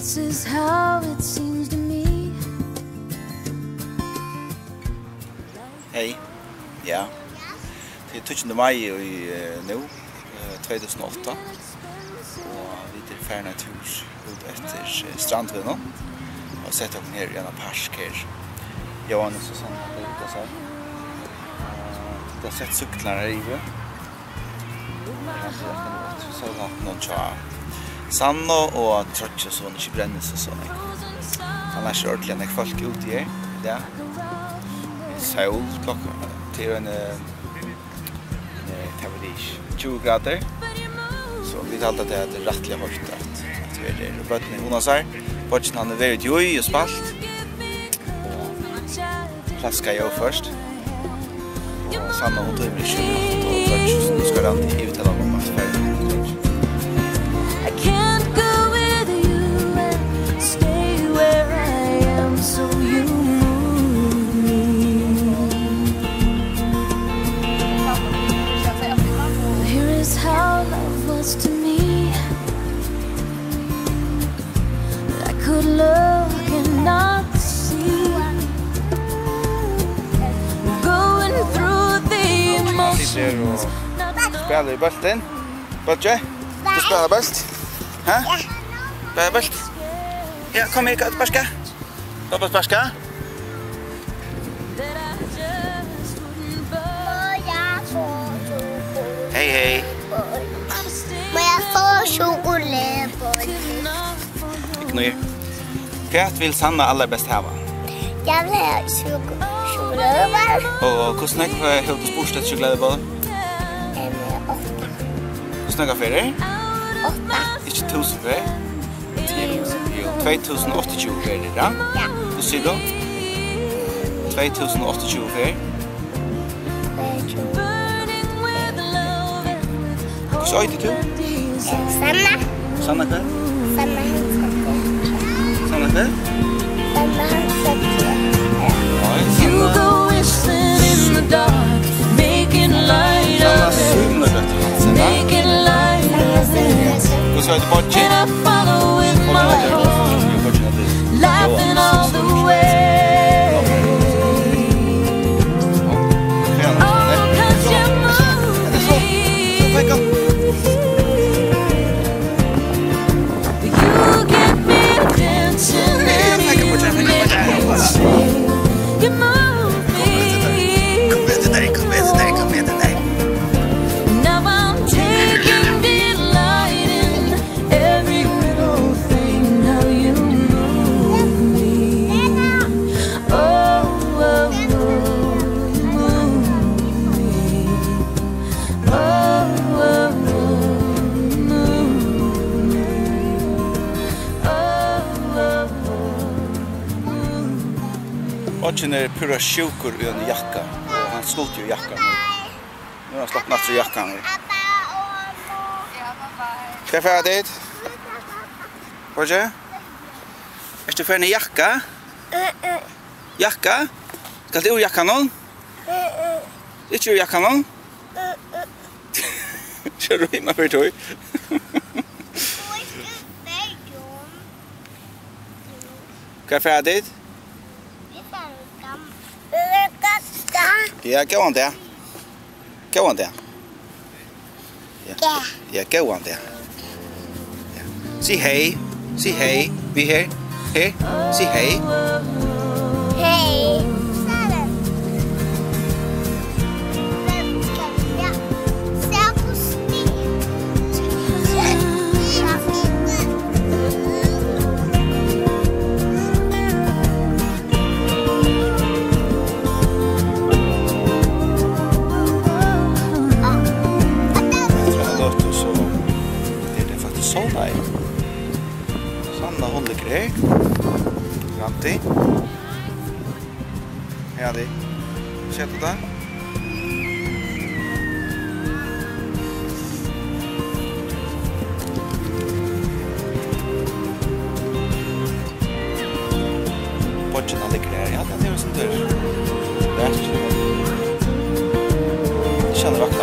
This is how it seems to me. Hej. Ja. Det är 20 maj i nu 2008. Och vi är färna tur ut efter Strandvägen. Och sett oss ner i en park här. Johannes och Sanna där ute så här. Det har sett cyklar här inne. Så har någon tja. Sanna och Trotche så inte bränner sig så mycket. Annars är det ordentligt folk ute här. Ja. Sol klockan till en 20 grader. Så vi talade att det är rättliga hårt att vi är bötten i Honasar. Bötten han är väldigt joj och spalt. Flaska jag först. Och Sanna hon tog mig 28 och Trotche så nu ska det alltid uttala om att färdig. I can't go with you and stay where I am, so you move me. Here is how love was to me. I could look and not see. Going through the emotions. Spelar i bulten. Bötje? Du spelar bult? Hä? Spelar bult? Ja, kom hit, Barska. Hoppas Barska. Hej, hej. Men jag får choklad på Knur. Vad vill Sanna allra bäst ha? Jag vill ha choklad. Och hur snack har du sportat choklad på? 8. Hur snackar för dig? 8. Inte 1000 för? 2028 för det då? Ja. Du ser då? 2028 för? Hur sa du? Sanna. Sanna kväll? Sanna Sanna kväll? You go whistling in the dark, making light Sanna of it, sumnar det. making light of it. Hur sa du Bötje? And I follow with my heart, laughing all the way. Oh, 'cause you move me. You get me dancing and you make me sing. You move me. Now I'm taking delight in every little thing. How you move me. Oh, oh, oh, you move me. Oh, oh, oh, you move me. Oh, oh, oh. Bötjen är pura sjukur i en jacka. Och han slog ju jackan. Nu har han slått natt i jackan. Ska jag färra dit? Bötje? Är du färdig i jacka? Jacka? Ska du ur jackan någon? Inte ur jackan någon? Kör du hemma för tog? Ska jag färra dit? Ja, gå on där. Gå on där. Ja, gå on där. Säg hej. Säg hej. Vi här. Här. Säg hej. Hej. Sanna håller grej. Granti. Ja, det. Ser du det? Bötjen han ligger där. Ja, den är en sån där. Det känner vackert.